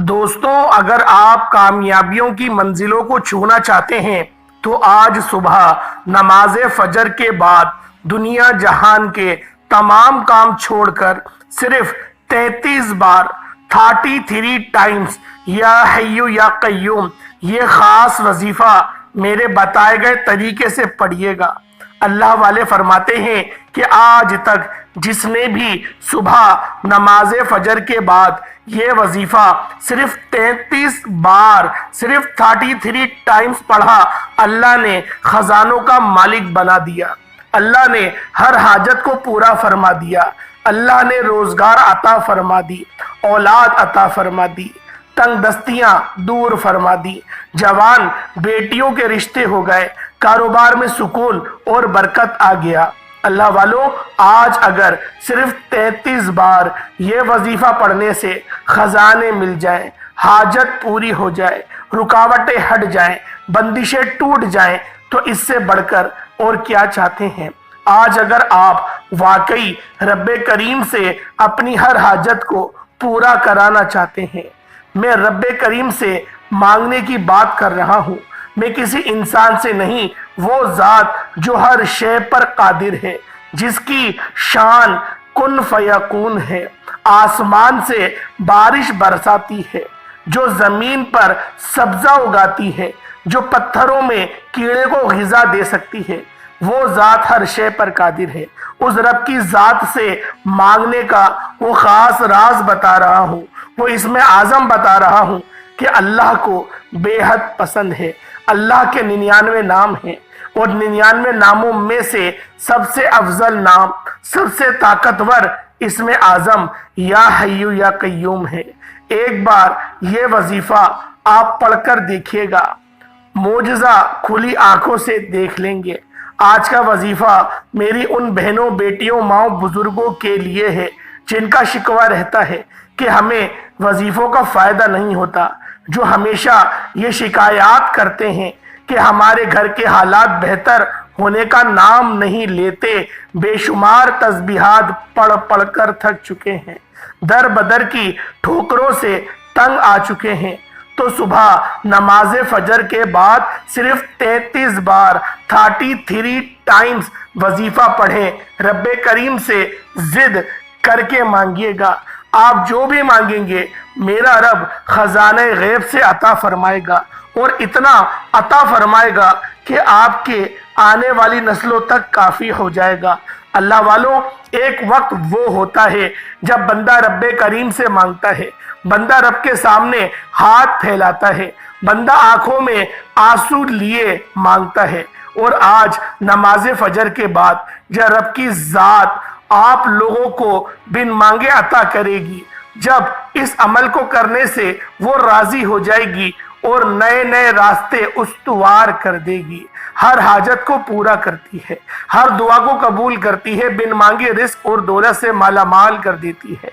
دوستوں، اگر آپ کامیابیوں کی منزلوں کو چھونا چاہتے ہیں تو آج صبح نماز فجر کے بعد دنیا جہان کے تمام کام چھوڑ کر صرف 33 بار 33 ٹائمز یا حیو یا قیوم یہ خاص وظیفہ میرے بتائے گئے طریقے سے پڑھیے گا۔ اللہ والے فرماتے ہیں کہ آج تک جس نے بھی صبح نماز فجر کے بعد یہ وظیفہ صرف 33 بار صرف 33 ٹائمز پڑھا، اللہ نے خزانوں کا مالک بنا دیا، اللہ نے ہر حاجت کو پورا فرما دیا، اللہ نے روزگار عطا فرما دی، اولاد عطا فرما دی، تنگ دستیاں دور فرما دی، جوان بیٹیوں کے رشتے ہو گئے، کاروبار میں سکون اور برکت آ گیا۔ اللہ والوں، آج اگر صرف 33 بار یہ وظیفہ پڑھنے سے خزانے مل جائیں، حاجت پوری ہو جائے، رکاوٹیں ہٹ جائیں، بندشیں ٹوٹ جائیں، تو اس سے بڑھ کر اور کیا چاہتے ہیں؟ آج اگر آپ واقعی رب کریم سے اپنی ہر حاجت کو پورا کرانا چاہتے ہیں، میں رب کریم سے مانگنے کی بات کر رہا ہوں، میں کسی انسان سے نہیں، وہ ذات جو ہر شے پر قادر ہے، جس کی شان کن فیکون ہے، آسمان سے بارش برساتی ہے، جو زمین پر سبزہ اگاتی ہے، جو پتھروں میں کیڑے کو غذا دے سکتی ہے، وہ ذات ہر شے پر قادر ہے۔ اس رب کی ذات سے مانگنے کا وہ خاص راز بتا رہا ہوں، وہ اسم اعظم بتا رہا ہوں کہ اللہ کو بے حد پسند ہے۔ اللہ کے 99 نام ہیں اور 99 ناموں میں سے سب سے افضل نام، سب سے طاقتور اسم اعظم یا حیو یا قیوم ہے۔ ایک بار یہ وظیفہ آپ پڑھ کر دیکھیے گا، معجزہ کھلی آنکھوں سے دیکھ لیں گے۔ آج کا وظیفہ میری ان بہنوں، بیٹیوں، ماؤں، بزرگوں کے لیے ہے جن کا شکوہ رہتا ہے کہ ہمیں وظیفوں کا فائدہ نہیں ہوتا، جو ہمیشہ یہ شکایات کرتے ہیں کہ ہمارے گھر کے حالات بہتر ہونے کا نام نہیں لیتے، بے شمار تسبیحات پڑھ پڑھ کر تھک چکے ہیں، در بدر کی ٹھوکروں سے تنگ آ چکے ہیں، تو صبح نماز فجر کے بعد صرف 33 بار 33 ٹائمز وظیفہ پڑھیں، رب کریم سے ضد کر کے مانگیے گا۔ آپ جو بھی مانگیں گے میرا رب خزانہ غیب سے عطا فرمائے گا، اور اتنا عطا فرمائے گا کہ آپ کے آنے والی نسلوں تک کافی ہو جائے گا۔ اللہ والوں، ایک وقت وہ ہوتا ہے جب بندہ رب کریم سے مانگتا ہے، بندہ رب کے سامنے ہاتھ پھیلاتا ہے، بندہ آنکھوں میں آنسو لیے مانگتا ہے، اور آج نماز فجر کے بعد جب رب کی ذات آپ لوگوں کو بن مانگے عطا کرے گی، جب اس عمل کو کرنے سے وہ راضی ہو جائے گی اور نئے نئے راستے استوار کر دے گی، ہر حاجت کو پورا کرتی ہے، ہر دعا کو قبول کرتی ہے، بن مانگے رزق اور دولت سے مالا مال کر دیتی ہے۔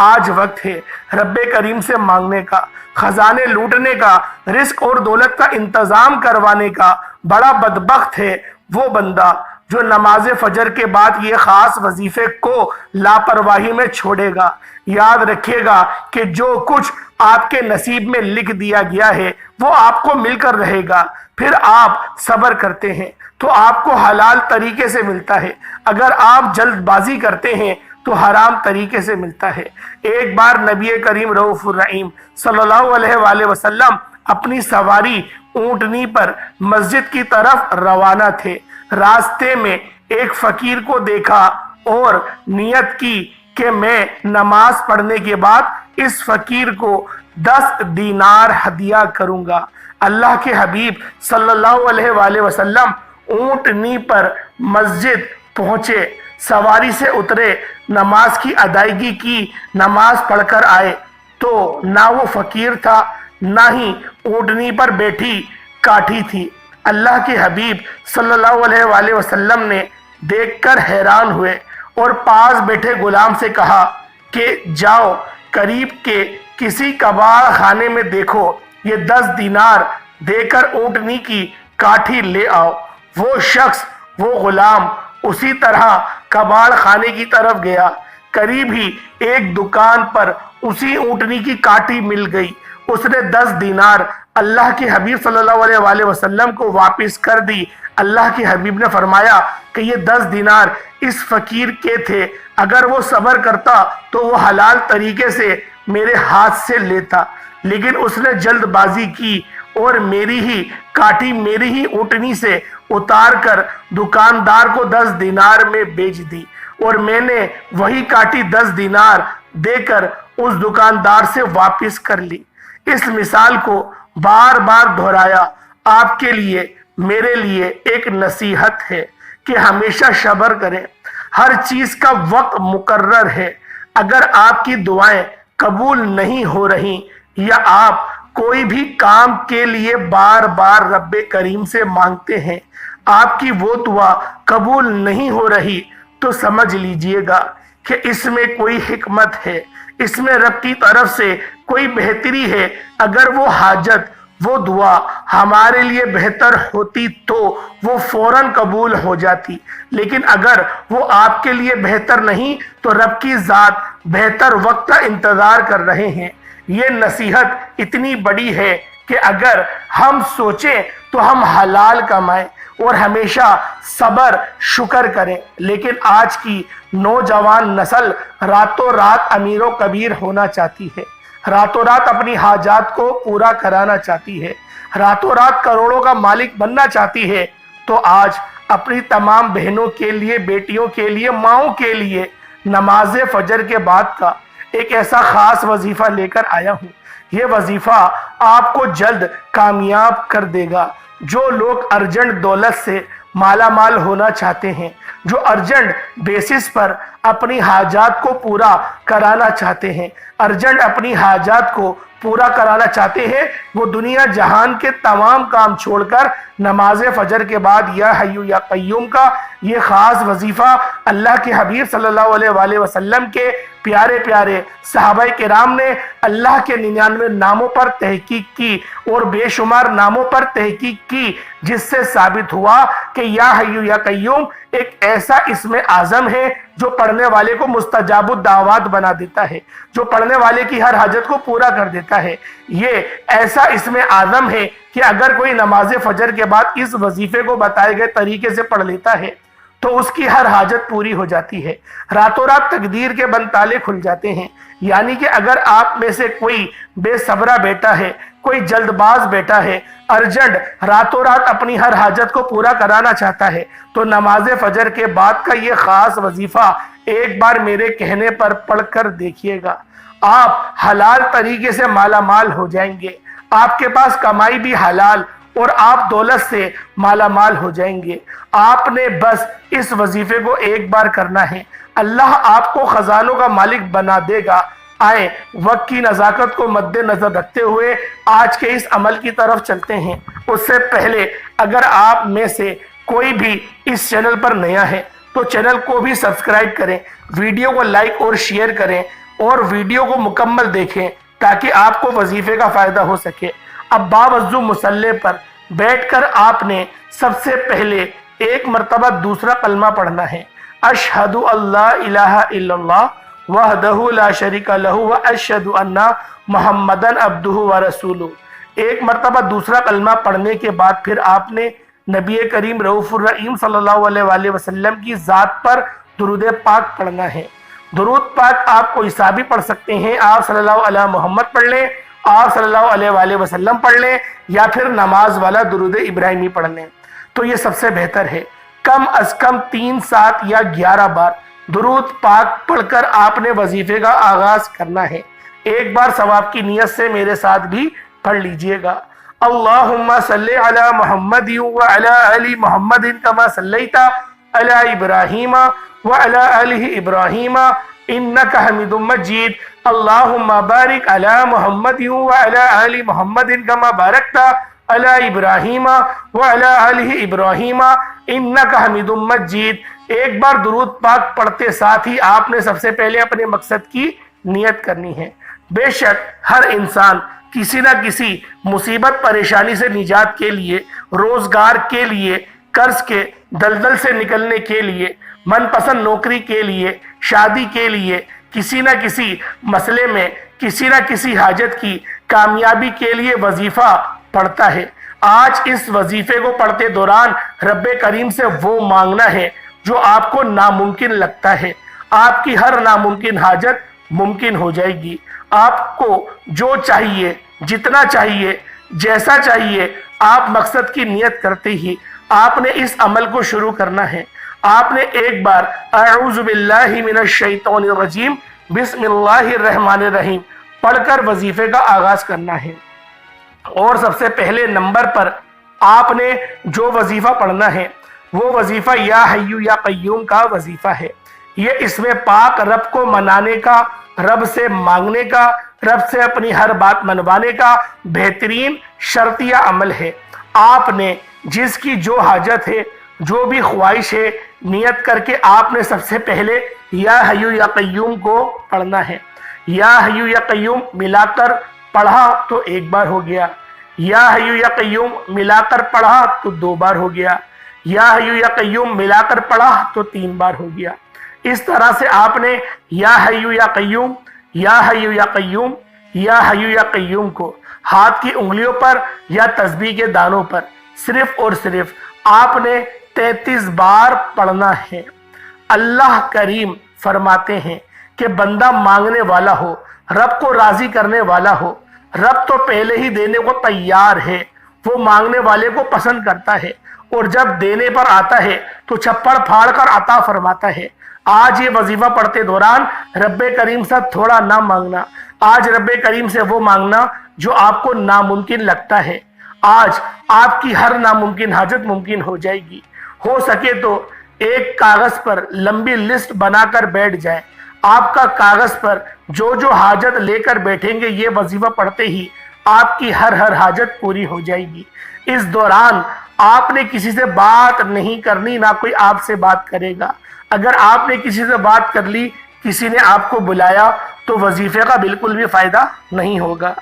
آج وقت ہے رب کریم سے مانگنے کا، خزانے لوٹنے کا، رزق اور دولت کا انتظام کروانے کا۔ بڑا بدبخت ہے وہ بندہ جو نماز فجر کے بعد یہ خاص وظیفے کو لاپرواہی میں چھوڑے گا۔ یاد رکھیے گا کہ جو کچھ آپ کے نصیب میں لکھ دیا گیا ہے وہ آپ کو مل کر رہے گا۔ پھر آپ صبر کرتے ہیں تو آپ کو حلال طریقے سے ملتا ہے، اگر آپ جلد بازی کرتے ہیں تو حرام طریقے سے ملتا ہے۔ ایک بار نبی کریم رؤوف الرحیم صلی اللہ علیہ وآلہ وسلم اپنی سواری اونٹنی پر مسجد کی طرف روانہ تھے۔ راستے میں ایک فقیر کو دیکھا اور نیت کی کہ میں نماز پڑھنے کے بعد اس فقیر کو 10 دینار ہدیہ کروں گا۔ اللہ کے حبیب صلی اللہ علیہ وآلہ وسلم اونٹنی پر مسجد پہنچے، سواری سے اترے، نماز کی ادائیگی کی، نماز پڑھ کر آئے تو نہ وہ فقیر تھا نہ ہی اونٹنی پر بیٹھی کاٹھی تھی۔ اللہ کے حبیب صلی اللہ علیہ وآلہ وسلم نے دیکھ کر حیران ہوئے اور پاس بیٹھے غلام سے کہا کہ جاؤ قریب کے کسی کباڑ خانے میں دیکھو، یہ 10 دینار دے کر اونٹنی کی کاٹھی لے آؤ۔ وہ شخص، وہ غلام اسی طرح کباڑ خانے کی طرف گیا، قریب ہی ایک دکان پر اسی اونٹنی کی کاٹھی مل گئی۔ उसने 10 दीनार अल्लाह के हबीब सल्लल्लाहु अलैहि वसल्लम को वापस कर दी। अल्लाह के हबीब ने फरमाया कि ये 10 दीनार इस फकीर के थे, अगर वो सब्र करता तो वो हलाल तरीके से मेरे हाथ से लेता, लेकिन उसने जल्दबाजी की और मेरी ही ऊँटनी से उतार कर दुकानदार को 10 दीनार में बेच दी, और मैंने वही काटी 10 दीनार देकर उस दुकानदार से वापस कर ली। इस मिसाल को बार बार दोहराया आपके लिए मेरे लिए एक नसीहत है कि हमेशा सब्र करें। हर चीज का वक्त मुकर्रर है। अगर आपकी दुआएं कबूल नहीं हो रही या आप कोई भी काम के लिए बार बार रब्बे करीम से मांगते हैं, आपकी वो दुआ कबूल नहीं हो रही, तो समझ लीजिएगा कि इसमें कोई हिकमत है, इसमें रब की तरफ से कोई बेहतरी है। अगर वो हाजत, वो दुआ हमारे लिए बेहतर होती तो वो फौरन कबूल हो जाती, लेकिन अगर वो आपके लिए बेहतर नहीं तो रब की ज़ात बेहतर वक्त का इंतज़ार कर रहे हैं। ये नसीहत इतनी बड़ी है कि अगर हम सोचें तो हम हलाल कमाएं और हमेशा सब्र शुक्र करें। लेकिन आज की नौजवान नस्ल रातों रात अमीरों कबीर होना चाहती है, रातों रात अपनी हाजात को पूरा कराना चाहती है, रातों रात करोड़ों का मालिक बनना चाहती है। तो आज अपनी तमाम बहनों के लिए, बेटियों के लिए, माओं के लिए नमाज फजर के बाद का एक ऐसा खास वजीफा लेकर आया हूँ। ये वजीफा आपको जल्द कामयाब कर देगा। जो लोग अर्जेंट दौलत से माला माल होना चाहते हैं, जो अर्जेंट बेसिस पर अपनी हाजात को पूरा कराना चाहते हैं, अर्जेंट अपनी हाजात को पूरा कराना चाहते हैं, वो दुनिया जहान के तमाम काम छोड़कर नमाज फजर के बाद या हय्यु या कय्यूम का ये खास वजीफा अल्लाह के हबीब सल्लल्लाहु अलैहि वसल्लम के प्यारे प्यारे सहाबाए किराम ने अल्लाह के 99 नामों पर तहकीक की और बेशुमार नामों पर तहकीक की, जिससे साबित हुआ कि या हय्यु या कय्यूम एक ऐसा इसमें आजम है जो पढ़ने वाले को मुस्तजाबुद दावत बना देता है, जो पढ़ने वाले की हर हाजत को पूरा कर देता है। ये ऐसा इसमें आजम है कि अगर कोई नमाज फजर के बाद इस वजीफे को बताए गए तरीके से पढ़ लेता है तो उसकी हर हाजत पूरी हो जाती है, रातों रात तकदीर के बंद ताले खुल जाते हैं। यानी कि अगर आप में से कोई बेसब्रा बेटा है, कोई जल्दबाज बेटा है, अर्जेंट रातों रात अपनी हर हाजत को पूरा कराना चाहता है, तो नमाज फजर के बाद का ये खास वजीफा एक बार मेरे कहने पर पढ़कर देखिएगा। आप हलाल तरीके से माला माल हो जाएंगे, आपके पास कमाई भी हलाल और आप दौलत से माला माल हो जाएंगे। आपने बस इस वजीफे को एक बार करना है, अल्लाह आपको खजानों का मालिक बना देगा। आए वक्त की नज़ाकत को मद्देनजर रखते हुए आज के इस अमल की तरफ चलते हैं। उससे पहले अगर आप में से कोई भी इस चैनल पर नया है तो चैनल को भी सब्सक्राइब करें, वीडियो को लाइक और शेयर करें और वीडियो को मुकम्मल देखें ताकि आपको वजीफे का फ़ायदा हो सके। अब बावजू मुसल्ले पर बैठकर आपने सबसे पहले एक मरतबा दूसरा कलमा पढ़ना है, अशहदु अल्ला इलाहा इल्लल्लाह वहदहु ला शरीका लहु व अशहदु अन्ना मुहम्मदन अब्दुहु व रसूलुहु। एक मरतबा दूसरा कलमा पढ़ने के बाद फिर आपने नबी करीम रऊफुर रहीम सल्लल्लाहु अलैहि वसल्लम की ज़ात पर दुरूद पाक पढ़ना है। दुरूद पाक आप कोई सा भी पढ़ सकते हैं, आप सल्लल्लाहु अलैहि मोहम्मद पढ़ लें, आप सल्लल्लाहु अलैहि वसल्लम पढ़ लें, या फिर नमाज वाला दुरूद इब्राहिमी पढ़ लें, तो ये सबसे बेहतर है। कम अज कम 3, 7 या 11 बार दुरूद पाक पढ़कर आपने वजीफे का आगाज करना है। एक बार सवाब की नियत से मेरे साथ भी पढ़ लीजिएगा। अल्लाहुम्मा सल्ली अला मुहम्मदिन व अला आलि मुहम्मदिन कमा सल्लैता अला इब्राहीम व अला आलि इब्राहीम इन्नका हमीदुम मजीद। अल्लाहुम्मा बारिक अला मुहम्मदिन व अला आलि मुहम्मदिन कमा बारकता अला इब्राहीम व अला आलि इब्राहीम इन्नका हमीदुम मजीद। एक बार दुरूद पाक पढ़ते साथ ही आपने सबसे पहले अपने मकसद की नियत करनी है। बेशक हर इंसान किसी न किसी मुसीबत परेशानी से निजात के लिए, रोजगार के लिए, कर्ज के दलदल से निकलने के लिए, मनपसंद नौकरी के लिए, शादी के लिए, किसी न किसी मसले में किसी न किसी हाजत की कामयाबी के लिए वजीफा पढ़ता है। आज इस वजीफे को पढ़ते दौरान रब करीम से वो मांगना है जो आपको नामुमकिन लगता है। आपकी हर नामुमकिन हाजत मुमकिन हो जाएगी। आपको जो चाहिए, जितना चाहिए, जैसा चाहिए, आप मकसद की नियत करते ही आपने इस अमल को शुरू करना है। आपने एक बार अऊज़ु बिल्लाहि मिनश शैतानिर रजीम बिस्मिल्लाहिर रहमानिर रहीम पढ़कर वजीफे का आगाज करना है। और सबसे पहले नंबर पर आपने जो वजीफा पढ़ना है वो वजीफा या हय्यु या कय्यूम का वजीफा है। ये इसमें पाक रब को मनाने का, रब से मांगने का, रब से अपनी हर बात मनवाने का बेहतरीन शर्तिया अमल है। आपने जिसकी जो हाजत है, जो भी ख्वाहिश है, नियत करके आपने सबसे पहले या हय्यु या कय्यूम को पढ़ना है। या हय्यु या कय्यूम मिलाकर पढ़ा तो एक बार हो गया, या हय्यु या कय्यूम मिलाकर पढ़ा तो 2 बार हो गया, या हय्यु या कय्यूम मिलाकर पढ़ा तो 3 बार हो गया। इस तरह से आपने या हय्यु या कय्यूम, या हय्यु या कय्यूम, या हय्यु या कय्यूम को हाथ की उंगलियों पर या तस्बीह के दानों पर सिर्फ और सिर्फ आपने 33 बार पढ़ना है। अल्लाह करीम फरमाते हैं कि बंदा मांगने वाला हो, रब को राजी करने वाला हो, रब तो पहले ही देने को तैयार है, वो मांगने वाले को पसंद करता है और जब देने पर आता है तो छप्पड़ फाड़ कर अता फरमाता है। आज ये वजीफा पढ़ते दौरान रब्बे करीम से थोड़ा ना मांगना, आज रब्बे करीम से वो मांगना जो आपको नामुमकिन लगता है। आज आपकी हर नामुमकिन हाजत मुमकिन हो जाएगी। हो सके तो एक कागज पर लंबी लिस्ट बनाकर बैठ जाए। आपका कागज पर जो जो हाजत लेकर बैठेंगे ये वजीफा पढ़ते ही आपकी हर हाजत पूरी हो जाएगी। इस दौरान आपने किसी से बात नहीं करनी, ना कोई आपसे बात करेगा। अगर आपने किसी से बात कर ली, किसी ने आपको बुलाया, तो वजीफे का बिल्कुल भी फायदा नहीं होगा।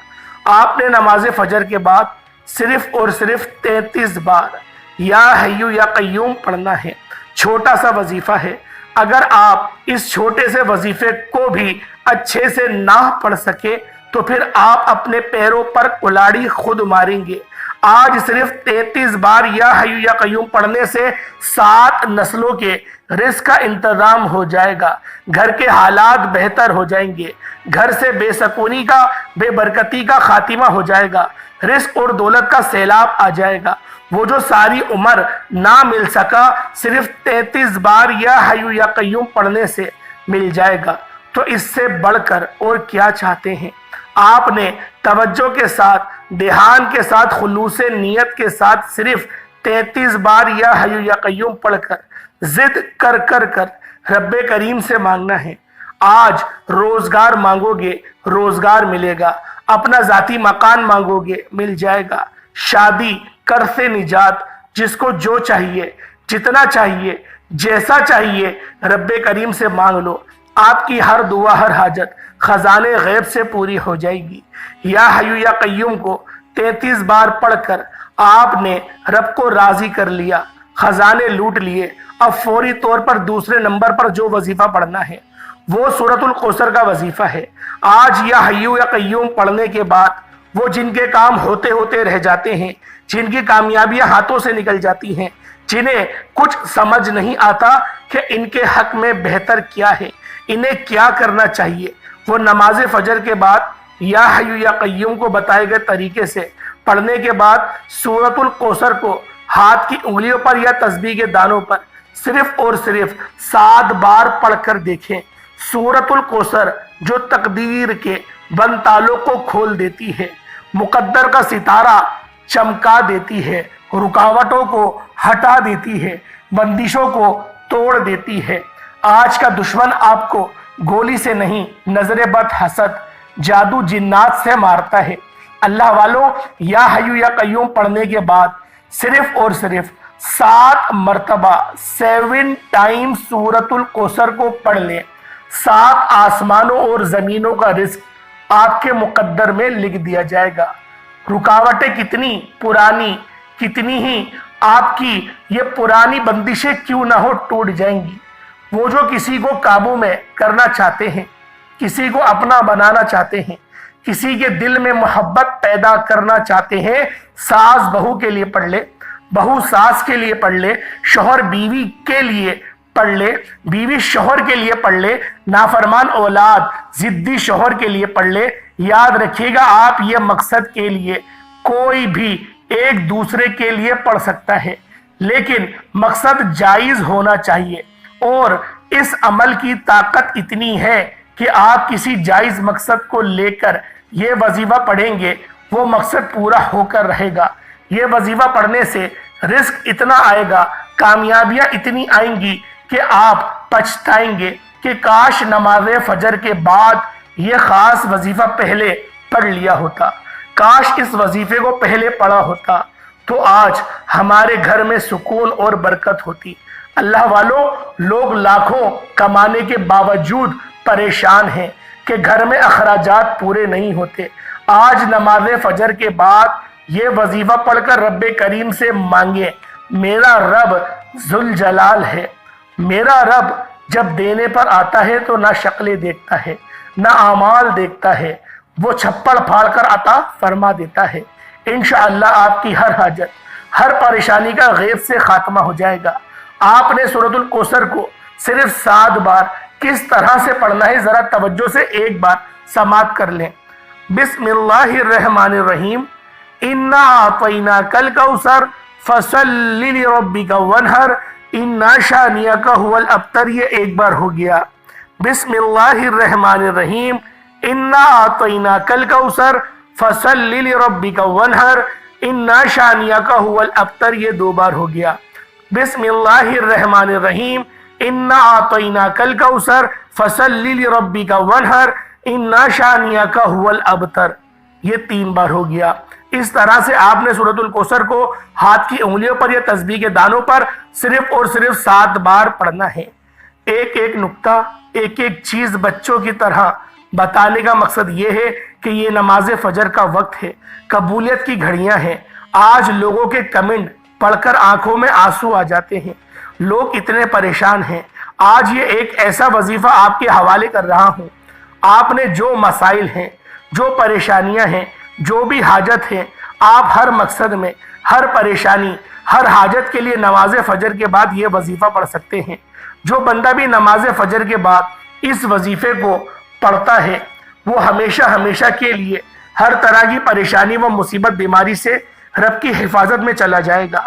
आपने नमाज फजर के बाद सिर्फ और सिर्फ 33 बार या हय्यु या कय्यूम पढ़ना है। छोटा सा वजीफा है। अगर आप इस छोटे से वजीफे को भी अच्छे से ना पढ़ सके तो फिर आप अपने पैरों पर कुल्हाड़ी खुद मारेंगे। आज सिर्फ 33 बार या हय्यु या कय्यूम पढ़ने से 7 नस्लों के रिस्क का इंतजाम हो जाएगा। घर के हालात बेहतर हो जाएंगे। घर से बेसकूनी का, बेबरकती का खातिमा हो जाएगा। रिस्क और दौलत का सैलाब आ जाएगा। वो जो सारी उम्र ना मिल सका, सिर्फ 33 बार या हय्यु या कय्यूम पढ़ने से मिल जाएगा। तो इससे बढ़कर और क्या चाहते हैं? आपने तवज्जो के साथ, ध्यान के साथ, खुलूसे नियत के साथ सिर्फ 33 बार या हय्यु या कय्यूम पढ़कर जिद कर कर कर रब्बे करीम से मांगना है। आज रोजगार मांगोगे, रोजगार मिलेगा। अपना जाती मकान मांगोगे, मिल जाएगा। शादी, कर्ज से निजात, जिसको जो चाहिए, जितना चाहिए, जैसा चाहिए, रब्बे करीम से मांग लो। आपकी हर दुआ, हर हाजत खजाने गैब से पूरी हो जाएगी। या हय्यु या कय्यूम को 33 बार पढ़कर आपने रब को राजी कर लिया, खजाने लूट लिए। अब फौरी तौर पर दूसरे नंबर पर जो वजीफा पढ़ना है वो सूरतुल कौसर का वजीफा है। आज या हय्यु या कय्यूम पढ़ने के बाद वो जिनके काम होते होते रह जाते हैं, जिनकी कामयाबियां हाथों से निकल जाती हैं, जिन्हें कुछ समझ नहीं आता कि इनके हक में बेहतर क्या है, इन्हें क्या करना चाहिए, वो नमाज फजर के बाद या हय्यु या कय्यूम को बताए गए तरीके से पढ़ने के बाद सूरतुल कौसर को हाथ की उंगलियों पर या तस्बीह के दानों पर सिर्फ और सिर्फ 7 बार पढ़कर देखें। सूरतुल कौसर जो तकदीर के बंद तालों को खोल देती है, मुकद्दर का सितारा चमका देती है, रुकावटों को हटा देती है, बंदिशों को तोड़ देती है। आज का दुश्मन आपको गोली से नहीं, नजरे बद हसद, जादू, जिन्नात से मारता है। अल्लाह वालों, या हय्यु या कय्यूम पढ़ने के बाद सिर्फ और सिर्फ 7 मरतबा 7 टाइम सूरतुल कौसर को पढ़ लें। 7 आसमानों और जमीनों का रिस्क आपके मुकद्दर में लिख दिया जाएगा। रुकावटें कितनी पुरानी, कितनी ही आपकी ये पुरानी बंदिशें क्यों ना हो, टूट जाएंगी। वो जो किसी को काबू में करना चाहते हैं, किसी को अपना बनाना चाहते हैं, کسی کے دل میں محبت پیدا کرنا چاہتے ہیں، ساس بہو کے لیے پڑھ لے، بہو ساس کے لیے پڑھ لے، شوہر بیوی کے لیے پڑھ لے، بیوی شوہر کے لیے پڑھ لے، نافرمان اولاد ضدی شوہر کے لیے پڑھ لے۔ یاد رکھیے گا آپ یہ مقصد کے لیے کوئی بھی ایک دوسرے کے لیے پڑھ سکتا ہے، لیکن مقصد جائز ہونا چاہیے، اور اس عمل کی طاقت اتنی ہے کہ آپ کسی جائز مقصد کو لے کر یہ وظیفہ پڑھیں گے، وہ مقصد پورا ہو کر رہے گا۔ یہ وظیفہ پڑھنے سے رزق اتنا آئے گا، کامیابیاں اتنی آئیں گی کہ آپ پچھتائیں گے کہ کاش نماز فجر کے بعد یہ خاص وظیفہ پہلے پڑھ لیا ہوتا، کاش اس وظیفے کو پہلے پڑھا ہوتا، تو آج ہمارے گھر میں سکون اور برکت ہوتی۔ اللہ والوں، لوگ لاکھوں کمانے کے باوجود پریشان ہیں کہ گھر میں اخراجات پورے نہیں ہوتے۔ آج نماز فجر کے بعد یہ وظیفہ پڑھ کر رب کریم سے مانگیں۔ میرا رب ذوالجلال ہے، میرا رب جب دینے پر آتا ہے تو نہ شکلیں دیکھتا ہے نہ اعمال دیکھتا ہے، وہ چھپڑ پھاڑ کر عطا فرما دیتا ہے۔ انشاءاللہ آپ کی ہر حاجت، ہر پریشانی کا غیب سے خاتمہ ہو جائے گا۔ آپ نے سورۃ الکوثر کو صرف 7 بار کس طرح سے پڑھنا ہے، ذرا توجہ سے ایک بار سماعت کر لیں۔ بسم اللہ الرحمن الرحیم، انا اعطیناک الکوثر فصل لربک وانحر انا شانئک هو الابتر، یہ ایک بار ہو گیا۔ بسم اللہ الرحمن الرحیم، انا اعطیناک الکوثر فصل لربک وانحر انا شانئک هو الابتر، یہ 2 بار ہو گیا۔ بسم اللہ الرحمن الرحیم، انا اعطیناک الکوثر فصل لربک وانحر انا شانئک هو الابتر، یہ 3 بار ہو گیا۔ اس طرح سے آپ نے سورۃ الکوثر کو ہاتھ کی انگلیوں پر یا تسبیح کے دانوں پر صرف اور صرف 7 بار پڑھنا ہے۔ ایک ایک نقطہ، ایک ایک چیز بچوں کی طرح بتانے کا مقصد یہ ہے کہ یہ نماز فجر کا وقت ہے، قبولیت کی گھڑیاں ہیں۔ آج لوگوں کے کمنٹ پڑھ کر آنکھوں میں آنسو آ جاتے ہیں، لوگ اتنے پریشان ہیں۔ آج یہ ایک ایسا وظیفہ آپ کے حوالے کر رہا ہوں، آپ نے جو مسائل ہیں، جو پریشانیاں ہیں، جو بھی حاجت ہے، آپ ہر مقصد میں، ہر پریشانی، ہر حاجت کے لیے نماز فجر کے بعد یہ وظیفہ پڑھ سکتے ہیں۔ جو بندہ بھی نماز فجر کے بعد اس وظیفے کو پڑھتا ہے، وہ ہمیشہ ہمیشہ کے لیے ہر طرح کی پریشانی و مصیبت بیماری سے رب کی حفاظت میں چلا جائے گا۔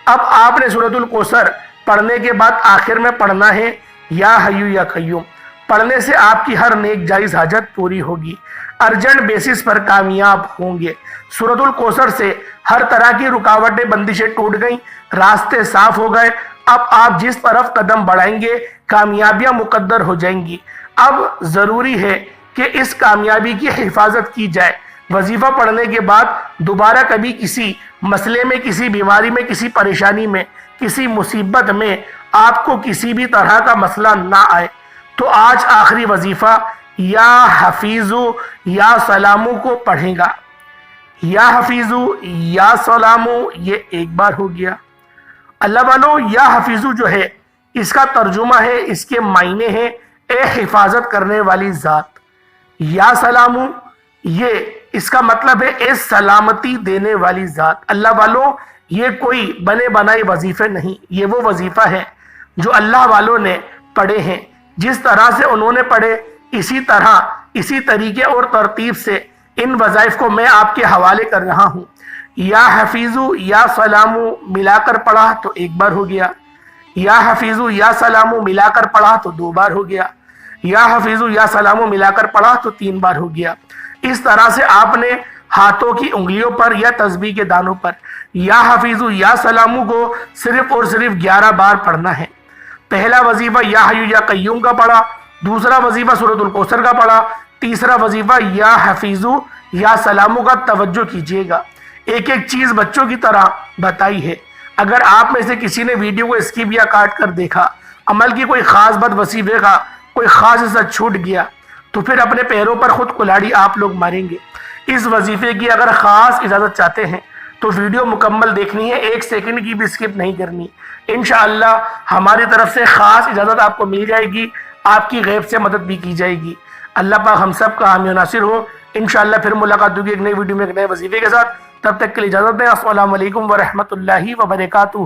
اب آپ نے سورۃ الکوثر پڑھنے کے بعد آخر میں پڑھنا ہے یا حیو یا قیوم۔ پڑھنے سے آپ کی ہر نیک جائز حاجت پوری ہوگی، ارجنٹ بیسس پر کامیاب ہوں گے۔ سورۃ الکوثر سے ہر طرح کی رکاوٹیں بندشیں ٹوٹ گئیں، راستے صاف ہو گئے۔ اب آپ جس طرف قدم بڑھائیں گے کامیابیاں مقدر ہو جائیں گی۔ اب ضروری ہے کہ اس کامیابی کی حفاظت کی جائے۔ وظیفہ پڑھنے کے بعد دوبارہ کبھی کسی مسئلے میں، کسی بیماری میں، کسی پریشانی میں، کسی مصیبت میں آپ کو کسی بھی طرح کا مسئلہ نہ آئے۔ تو آج آخری وظیفہ یا حفیظو یا سلامو کو پڑھیں گا۔ یا حفیظو یا سلامو، یہ ایک بار ہو گیا۔ اللہ والو، یا حفیظو جو ہے اس کا ترجمہ ہے، اس کے معنی ہیں اے حفاظت کرنے والی ذات۔ یا سلامو، یہ اس کا مطلب ہے اے سلامتی دینے والی ذات۔ اللہ والوں، یہ کوئی بنے بنائے وظیفے نہیں، یہ وہ وظیفہ ہے جو اللہ والوں نے پڑھے ہیں۔ جس طرح سے انہوں نے پڑھے، اسی طرح، اسی طریقے اور ترتیب سے ان وظائف کو میں آپ کے حوالے کر رہا ہوں۔ یا حفیظو یا سلامو ملا کر پڑھا تو ایک بار ہو گیا، یا حفیظو یا سلامو ملا کر پڑھا تو 2 بار ہو گیا، یا حفیظو یا سلامو ملا کر پڑھا تو 3 بار ہو گیا۔ اس طرح سے آپ نے ہاتھوں کی انگلیوں پر یا تسبیح کے دانوں پر یا حفیظو یا سلامو کو صرف اور صرف 11 بار پڑھنا ہے۔ پہلا وظیفہ یا حیو یا قیوم کا پڑھا، دوسرا وظیفہ سورۃ الکوثر کا پڑھا، تیسرا وظیفہ یا حفیظو یا سلامو کا۔ توجہ کیجیے گا، ایک ایک چیز بچوں کی طرح بتائی ہے۔ اگر آپ میں سے کسی نے ویڈیو کو اسکپ یا کاٹ کر دیکھا، عمل کی کوئی خاص بات وظیفے کا کوئی خاص حصہ چھوٹ گیا، تو پھر اپنے پیروں پر خود کلاڑی آپ لوگ ماریں گے۔ اس وظیفے کی اگر خاص اجازت چاہتے ہیں تو ویڈیو مکمل دیکھنی ہے، 1 سیکنڈ کی بھی اسکپ نہیں کرنی۔ انشاءاللہ ہماری طرف سے خاص اجازت آپ کو مل جائے گی، آپ کی غیب سے مدد بھی کی جائے گی۔ اللہ پاک ہم سب کا حامی و ناصر ہو۔ انشاءاللہ پھر ملاقات ہوگی ایک نئی ویڈیو میں ایک نئے وظیفے کے ساتھ. تب تک کے لیے اجازت دیں. السلام علیکم ورحمۃ اللہ وبرکاتہ.